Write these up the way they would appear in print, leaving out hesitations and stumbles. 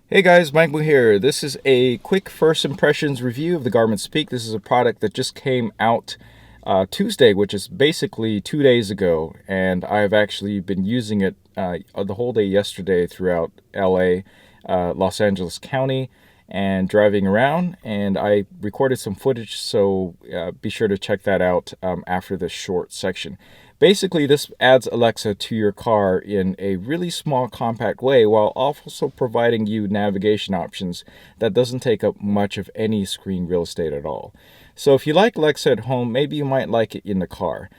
Hey guys, Michael here. This is a quick first impressions review of the Garmin Speak. This is a product that just came out Tuesday, which is basically 2 days ago, and I've actually been using it the whole day yesterday throughout LA, Los Angeles County, and driving around. And I recorded some footage, so be sure to check that out after this short section. Basically, this adds Alexa to your car in a really small, compact way while also providing you navigation options that doesn't take up much of any screen real estate at all. So if you like Alexa at home, maybe you might like it in the car.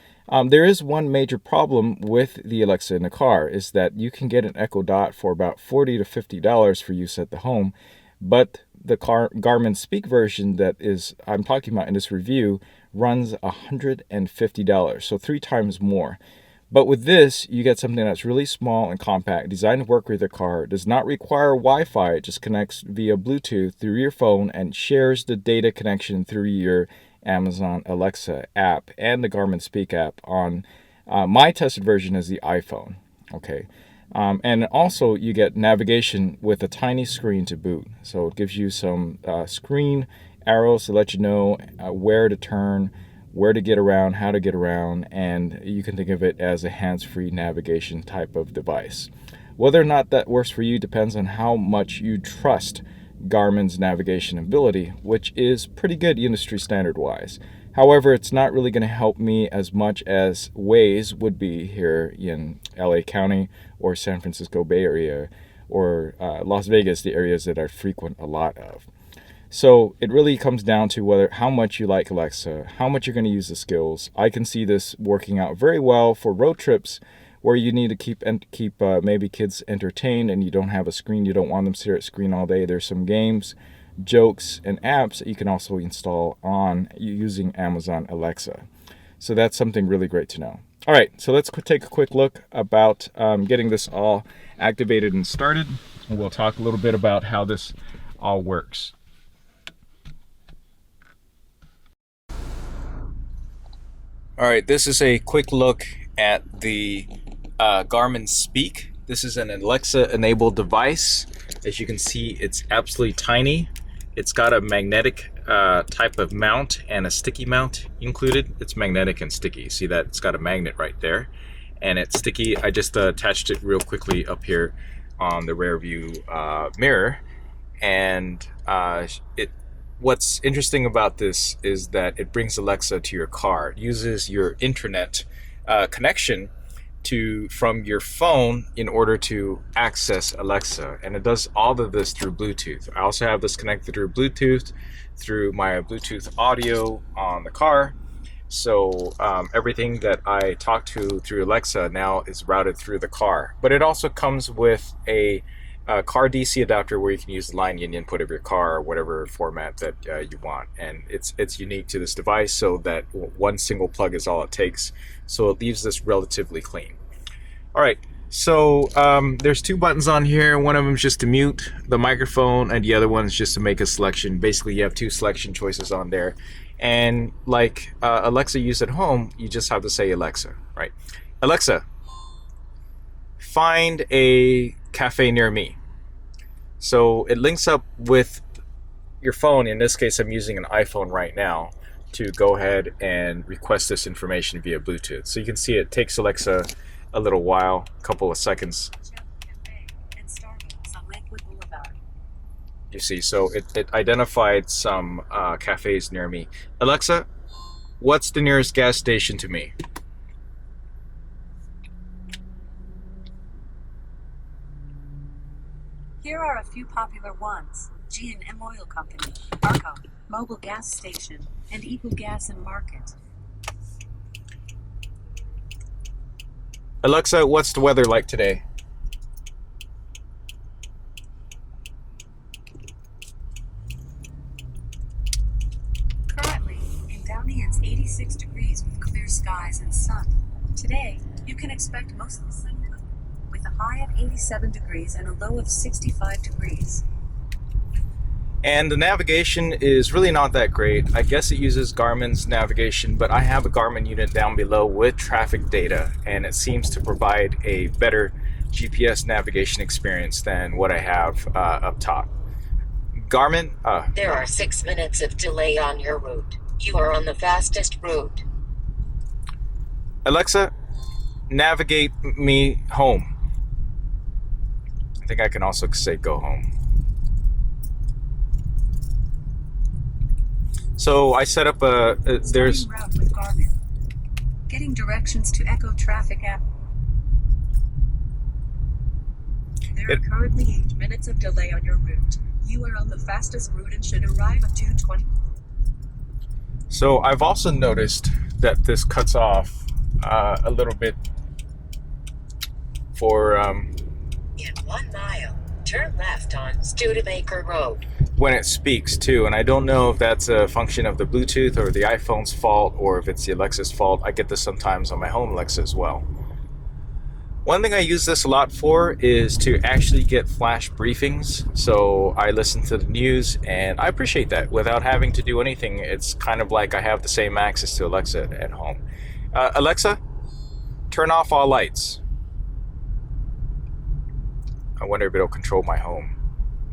There is one major problem with the Alexa in the car is that you can get an Echo Dot for about $40 to $50 for use at the home, but the Garmin Speak version that I'm talking about in this review runs $150, so 3 times more. But with this, you get something that's really small and compact, designed to work with your car, does not require Wi-Fi, it just connects via Bluetooth through your phone and shares the data connection through your Amazon Alexa app and the Garmin Speak app on my tested version is the iPhone. Okay. And also you get navigation with a tiny screen to boot. So it gives you some screen arrows to let you know where to turn, where to get around, how to get around, and you can think of it as a hands-free navigation type of device. Whether or not that works for you depends on how much you trust Garmin's navigation ability, which is pretty good industry standard wise. However, it's not really going to help me as much as Waze would be here in LA County or San Francisco Bay Area or Las Vegas, the areas that I frequent a lot of. So it really comes down to how much you like Alexa, how much you're going to use the skills. I can see this working out very well for road trips where you need to keep maybe kids entertained and you don't have a screen, you don't want them to stare at screen all day. There's some games, jokes, and apps that you can also install on using Amazon Alexa. So that's something really great to know. All right, so let's take a quick look about getting this all activated and started. And we'll talk a little bit about how this all works. All right, this is a quick look at the Garmin Speak. This is an Alexa-enabled device. As you can see, it's absolutely tiny. It's got a magnetic type of mount and a sticky mount included. It's magnetic and sticky. See that? It's got a magnet right there. And it's sticky. I just attached it real quickly up here on the rear view mirror. And what's interesting about this is that it brings Alexa to your car. It uses your internet connection from your phone in order to access Alexa, and it does all of this through Bluetooth. I also have this connected through Bluetooth through my Bluetooth audio on the car. So everything that I talk to through Alexa now is routed through the car. But it also comes with a car DC adapter where you can use the line in input of your car or whatever format that you want, and it's unique to this device so that one single plug is all it takes, so it leaves this relatively clean. All right, so there's 2 buttons on here. One of them is just to mute the microphone and the other one is just to make a selection. Basically you have 2 selection choices on there, and like Alexa used at home, you just have to say Alexa, right? Alexa, find a cafe near me. So it links up with your phone. In this case, I'm using an iPhone right now to go ahead and request this information via Bluetooth. So you can see it takes Alexa a little while, a couple of seconds. You see, so it identified some cafes near me. Alexa, what's the nearest gas station to me? Here are a few popular ones: G&M Oil Company, Arco, Mobile Gas Station, and Eagle Gas and Market. Alexa, what's the weather like today? Currently, in Downey it's 86 degrees with clear skies and sun. Today, you can expect mostly sunny with a high of 87 degrees and a low of 65 degrees. And the navigation is really not that great. I guess it uses Garmin's navigation, but I have a Garmin unit down below with traffic data, and it seems to provide a better GPS navigation experience than what I have up top. Garmin, There are 6 minutes of delay on your route. You are on the fastest route. Alexa, navigate me home. I think I can also say go home. So I set up there's route with Garmin. Getting directions to Echo Traffic app. There are currently 8 minutes of delay on your route. You are on the fastest route and should arrive at 2:20. So I've also noticed that this cuts off a little bit for In 1 mile, turn left on Studebaker Road. when it speaks too, and I don't know if that's a function of the Bluetooth or the iPhone's fault or if it's the Alexa's fault. I get this sometimes on my home Alexa as well. One thing I use this a lot for is to actually get flash briefings. So I listen to the news and I appreciate that without having to do anything. It's kind of like I have the same access to Alexa at home. Alexa, turn off all lights. I wonder if it'll control my home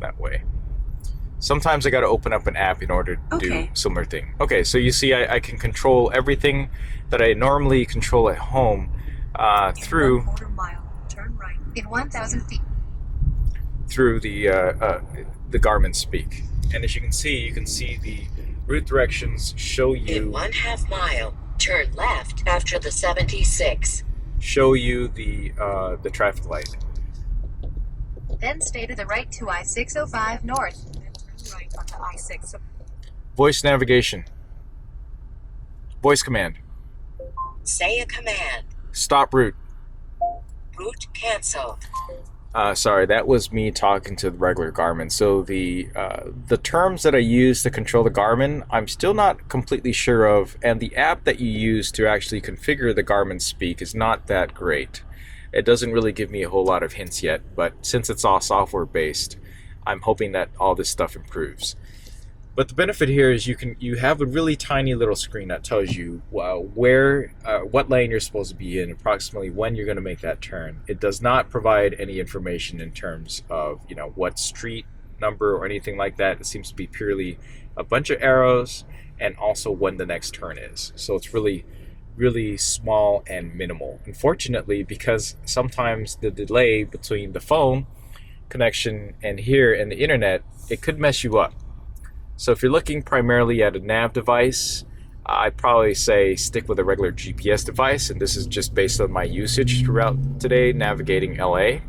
that way. Sometimes I got to open up an app in order to do similar thing. Okay, so you see I can control everything that I normally control at home through In 1/4 mile, turn right. In 1,000 feet. through the Garmin Speak. And as you can see the route directions show In you 1/2 mile, turn left after the 76. the traffic light. Then stay to the right to I-605 north. Then turn right onto I-6. Voice navigation. Voice command. Say a command. Stop route. Route canceled. Sorry, that was me talking to the regular Garmin. So the terms that I use to control the Garmin, I'm still not completely sure of, and the app that you use to actually configure the Garmin Speak is not that great. It doesn't really give me a whole lot of hints yet, but since it's all software based, I'm hoping that all this stuff improves. But the benefit here is you have a really tiny little screen that tells you what lane you're supposed to be in, approximately when you're going to make that turn. It does not provide any information in terms of what street number or anything like that. It seems to be purely a bunch of arrows and also when the next turn is. So it's really small and minimal. Unfortunately, because sometimes the delay between the phone connection and here and the internet, it could mess you up. So if you're looking primarily at a nav device, I'd probably say stick with a regular GPS device, and this is just based on my usage throughout today navigating LA,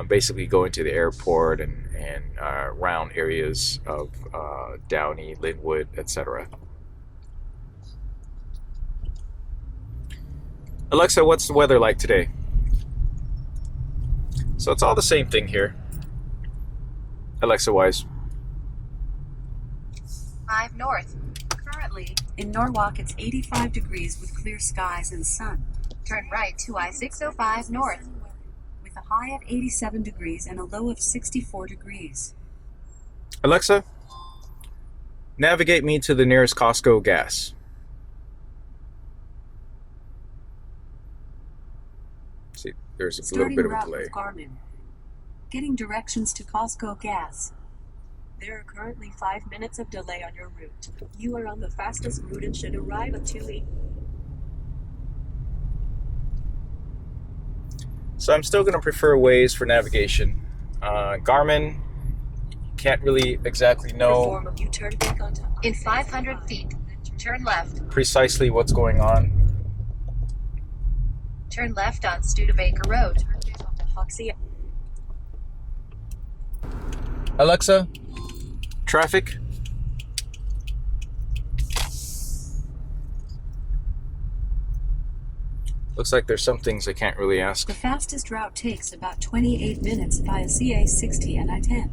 basically going to the airport and around areas of Downey, Linwood, etc. Alexa, what's the weather like today? So it's all the same thing here, Alexa-wise. 5 north. Currently, in Norwalk, it's 85 degrees with clear skies and sun. Turn right to I-605 north. With a high of 87 degrees and a low of 64 degrees. Alexa, navigate me to the nearest Costco gas. See, there's a little bit of a delay. Garmin. Getting directions to Costco gas. There are currently 5 minutes of delay on your route. You are on the fastest route and should arrive at 2:08. So I'm still going to prefer Waze for navigation. Garmin, can't really exactly know Perform a U-turn back onto In 500 feet, turn left. precisely what's going on. Turn left on Studebaker Road. Hoxie. Alexa, traffic. Looks like there's some things I can't really ask. The fastest route takes about 28 minutes via CA60 and I-10.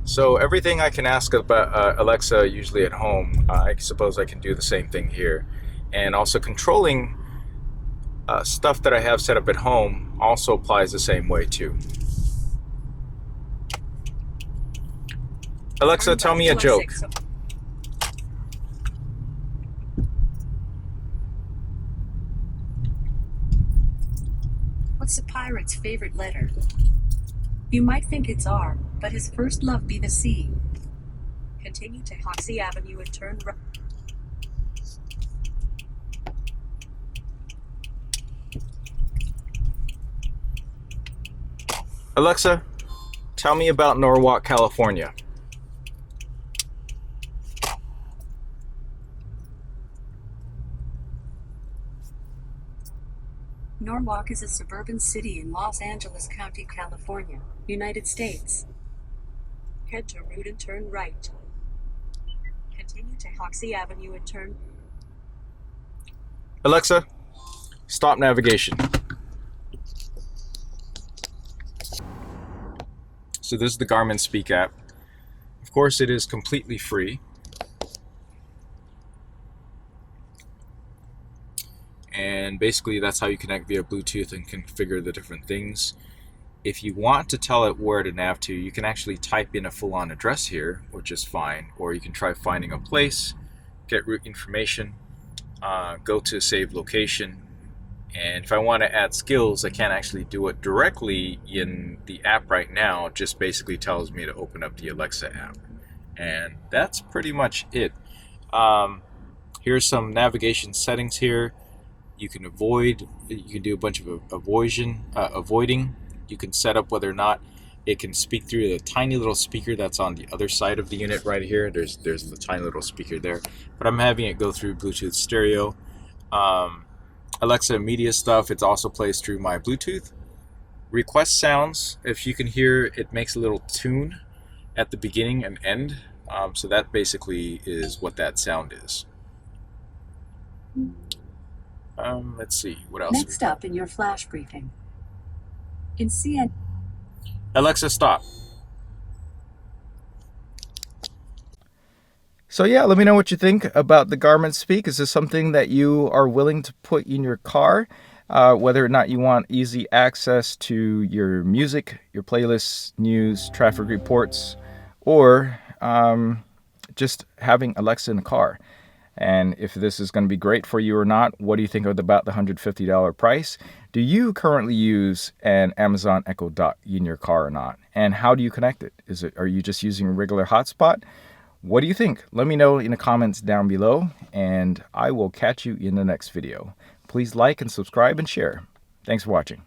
So everything I can ask about Alexa usually at home, I suppose I can do the same thing here. And also controlling stuff that I have set up at home also applies the same way too. Alexa, tell me a joke. pirate's favorite letter? You might think it's R, but his first love be the C. Continue to Hoxie Avenue and turn right. Alexa, tell me about Norwalk, California. Norwalk is a suburban city in Los Angeles County, California, United States. Head to Route and turn right. Continue to Hoxie Avenue and turn. Alexa, stop navigation. So this is the Garmin Speak app. Of course, it is completely free. And basically that's how you connect via Bluetooth and configure the different things. If you want to tell it where to nav to, you can actually type in a full-on address here, which is fine. Or you can try finding a place, get route information, go to save location. And if I want to add skills, I can't actually do it directly in the app right now. It just basically tells me to open up the Alexa app. And that's pretty much it. Here's some navigation settings here. You can avoid, you can do a bunch of avoiding. You can set up whether or not it can speak through the tiny little speaker that's on the other side of the unit right here. There's the tiny little speaker there, but I'm having it go through Bluetooth stereo. Alexa media stuff, it also plays through my Bluetooth. Request sounds, if you can hear, it makes a little tune at the beginning and end. So that basically is what that sound is. Let's see, what else? Next up in your flash briefing. In CN. Alexa, stop. So yeah, let me know what you think about the Garmin Speak. Is this something that you are willing to put in your car? Whether or not you want easy access to your music, your playlists, news, traffic reports, or just having Alexa in the car. And if this is going to be great for you or not, what do you think about the $150 price? Do you currently use an Amazon Echo Dot in your car or not? And how do you connect it? Are you just using a regular hotspot? What do you think? Let me know in the comments down below, and I will catch you in the next video. Please like and subscribe and share. Thanks for watching.